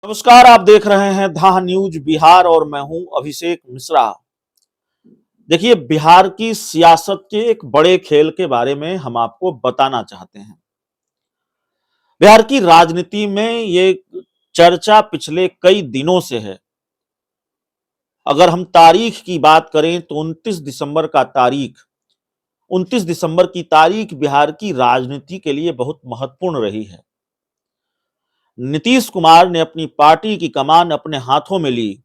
नमस्कार, आप देख रहे हैं धा न्यूज बिहार और मैं हूं अभिषेक मिश्रा। देखिए, बिहार की सियासत के एक बड़े खेल के बारे में हम आपको बताना चाहते हैं। बिहार की राजनीति में ये चर्चा पिछले कई दिनों से है। अगर हम तारीख की बात करें तो 29 दिसंबर की तारीख बिहार की राजनीति के लिए बहुत महत्वपूर्ण रही है। नीतीश कुमार ने अपनी पार्टी की कमान अपने हाथों में ली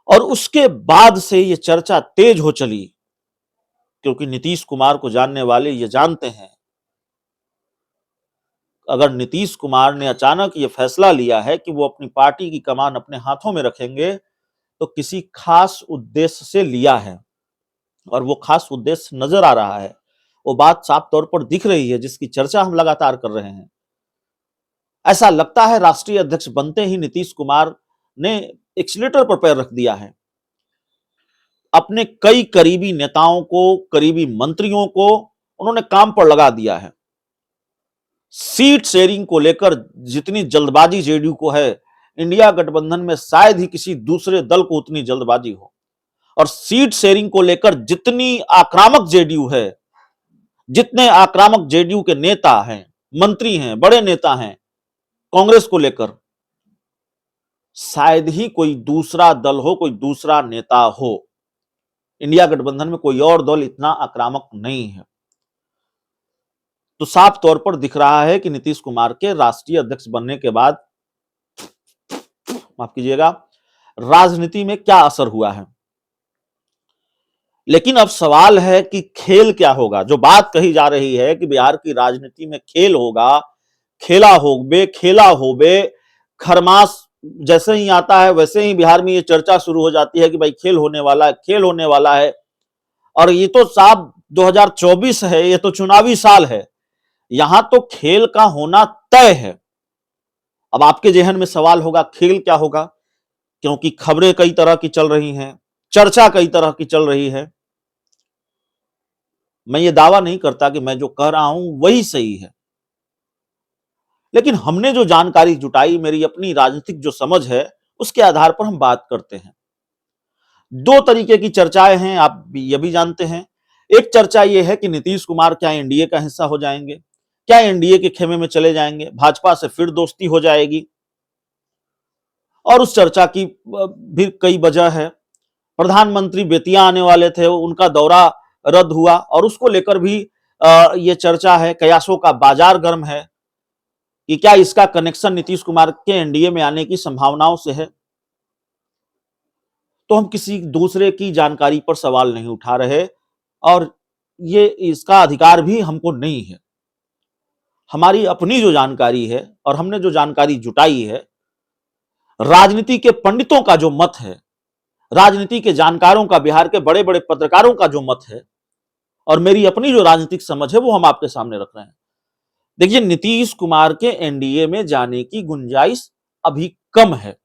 और उसके बाद से ये चर्चा तेज हो चली, क्योंकि नीतीश कुमार को जानने वाले ये जानते हैं, अगर नीतीश कुमार ने अचानक ये फैसला लिया है कि वो अपनी पार्टी की कमान अपने हाथों में रखेंगे, तो किसी खास उद्देश्य से लिया है और वो खास उद्देश्य नजर आ रहा है। वो बात साफ तौर पर दिख रही है, जिसकी चर्चा हम लगातार कर रहे हैं। ऐसा लगता है राष्ट्रीय अध्यक्ष बनते ही नीतीश कुमार ने एक्सीलेटर पर पैर रख दिया है। अपने कई करीबी नेताओं को, करीबी मंत्रियों को उन्होंने काम पर लगा दिया है। सीट शेयरिंग को लेकर जितनी जल्दबाजी जेडीयू को है, इंडिया गठबंधन में शायद ही किसी दूसरे दल को उतनी जल्दबाजी हो। और सीट शेयरिंग को लेकर जितनी आक्रामक जेडीयू है, जितने आक्रामक जेडीयू के नेता हैं, मंत्री हैं, बड़े नेता हैं कांग्रेस को लेकर, शायद ही कोई दूसरा दल हो, कोई दूसरा नेता हो। इंडिया गठबंधन में कोई और दल इतना आक्रामक नहीं है। तो साफ तौर पर दिख रहा है कि नीतीश कुमार के राष्ट्रीय अध्यक्ष बनने के बाद, माफ कीजिएगा, राजनीति में क्या असर हुआ है। लेकिन अब सवाल है कि खेल क्या होगा। जो बात कही जा रही है कि बिहार की राजनीति में खेल होगा, खेला होबे, खरमास जैसे ही आता है वैसे ही बिहार में ये चर्चा शुरू हो जाती है कि भाई खेल होने वाला है, खेल होने वाला है। और ये तो साहब 2024 है, ये तो चुनावी साल है, यहां तो खेल का होना तय है। अब आपके जहन में सवाल होगा खेल क्या होगा, क्योंकि खबरें कई तरह की चल रही हैं, चर्चा कई तरह की चल रही है। मैं ये दावा नहीं करता कि मैं जो कह रहा हूं वही सही है, लेकिन हमने जो जानकारी जुटाई, मेरी अपनी राजनीतिक जो समझ है, उसके आधार पर हम बात करते हैं। दो तरीके की चर्चाएं हैं, आप ये भी जानते हैं। एक चर्चा यह है कि नीतीश कुमार क्या एनडीए का हिस्सा हो जाएंगे, क्या एनडीए के खेमे में चले जाएंगे, भाजपा से फिर दोस्ती हो जाएगी। और उस चर्चा की भी कई वजह है। प्रधानमंत्री बेतिया आने वाले थे, उनका दौरा रद्द हुआ और उसको लेकर भी ये चर्चा है। कयासों का बाजार गर्म है कि क्या इसका कनेक्शन नीतीश कुमार के एनडीए में आने की संभावनाओं से है। तो हम किसी दूसरे की जानकारी पर सवाल नहीं उठा रहे और ये इसका अधिकार भी हमको नहीं है। हमारी अपनी जो जानकारी है और हमने जो जानकारी जुटाई है, राजनीति के पंडितों का जो मत है, राजनीति के जानकारों का, बिहार के बड़े बड़े पत्रकारों का जो मत है, और मेरी अपनी जो राजनीतिक समझ है, वो हम आपके सामने रख रहे हैं। देखिए, नीतीश कुमार के एनडीए में जाने की गुंजाइश अभी कम है।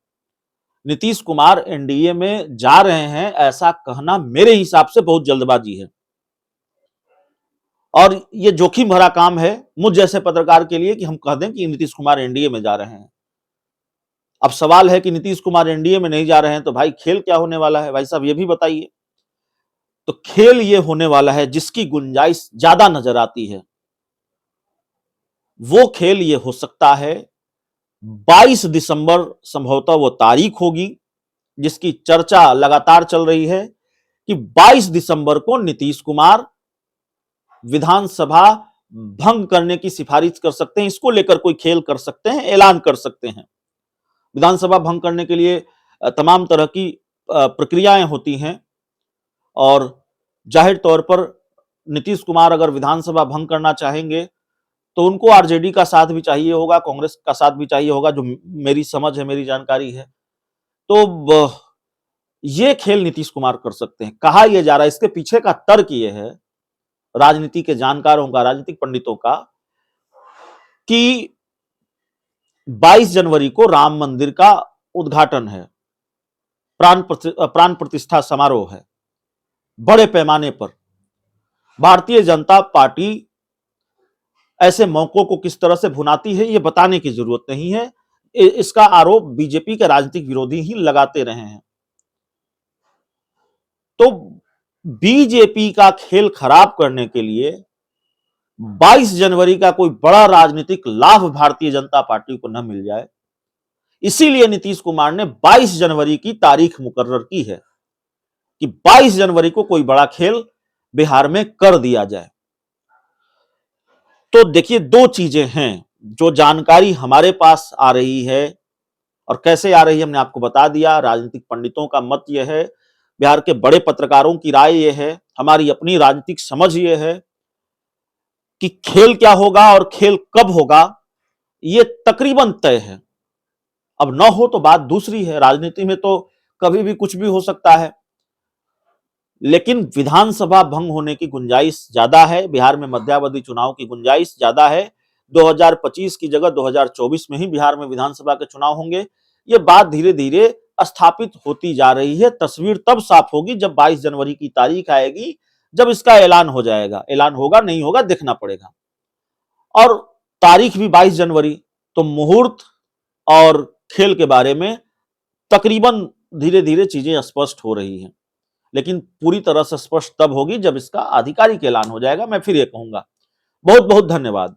नीतीश कुमार एनडीए में जा रहे हैं, ऐसा कहना मेरे हिसाब से बहुत जल्दबाजी है और ये जोखिम भरा काम है मुझ जैसे पत्रकार के लिए कि हम कह दें कि नीतीश कुमार एनडीए में जा रहे हैं। अब सवाल है कि नीतीश कुमार एनडीए में नहीं जा रहे हैं तो भाई खेल क्या होने वाला है, भाई साहब ये भी बताइए। तो खेल ये होने वाला है जिसकी गुंजाइश ज्यादा नजर आती है। वो खेल ये हो सकता है 22 दिसंबर संभवतः वो तारीख होगी जिसकी चर्चा लगातार चल रही है कि 22 दिसंबर को नीतीश कुमार विधानसभा भंग करने की सिफारिश कर सकते हैं। इसको लेकर कोई खेल कर सकते हैं, ऐलान कर सकते हैं। विधानसभा भंग करने के लिए तमाम तरह की प्रक्रियाएं होती हैं और जाहिर तौर पर नीतीश कुमार अगर विधानसभा भंग करना चाहेंगे तो उनको आरजेडी का साथ भी चाहिए होगा, कांग्रेस का साथ भी चाहिए होगा, जो मेरी समझ है, मेरी जानकारी है। तो ये खेल नीतीश कुमार कर सकते हैं, कहा यह जा रहा है। इसके पीछे का तर्क यह है, राजनीति के जानकारों का, राजनीतिक पंडितों का, कि 22 जनवरी को राम मंदिर का उद्घाटन है, प्राण प्रतिष्ठा समारोह है बड़े पैमाने पर। भारतीय जनता पार्टी ऐसे मौकों को किस तरह से भुनाती है, यह बताने की जरूरत नहीं है। इसका आरोप बीजेपी के राजनीतिक विरोधी ही लगाते रहे हैं। तो बीजेपी का खेल खराब करने के लिए 22 जनवरी का कोई बड़ा राजनीतिक लाभ भारतीय जनता पार्टी को न मिल जाए, इसीलिए नीतीश कुमार ने 22 जनवरी की तारीख मुकर्रर की है कि 22 जनवरी को कोई बड़ा खेल बिहार में कर दिया जाए। तो देखिए, दो चीजें हैं जो जानकारी हमारे पास आ रही है, और कैसे आ रही है हमने आपको बता दिया। राजनीतिक पंडितों का मत यह है, बिहार के बड़े पत्रकारों की राय यह है, हमारी अपनी राजनीतिक समझ यह है कि खेल क्या होगा और खेल कब होगा यह तकरीबन तय है। अब न हो तो बात दूसरी है, राजनीति में तो कभी भी कुछ भी हो सकता है, लेकिन विधानसभा भंग होने की गुंजाइश ज्यादा है। बिहार में मध्यावधि चुनाव की गुंजाइश ज्यादा है। 2025 की जगह 2024 में ही बिहार में विधानसभा के चुनाव होंगे। ये बात धीरे धीरे स्थापित होती जा रही है। तस्वीर तब साफ होगी जब 22 जनवरी की तारीख आएगी, जब इसका ऐलान हो जाएगा। ऐलान होगा नहीं होगा देखना पड़ेगा। और तारीख भी 22 जनवरी, तो मुहूर्त और खेल के बारे में तकरीबन धीरे धीरे चीजें स्पष्ट हो रही हैं, लेकिन पूरी तरह से स्पष्ट तब होगी जब इसका आधिकारिक ऐलान हो जाएगा। मैं फिर ये कहूंगा, बहुत बहुत धन्यवाद।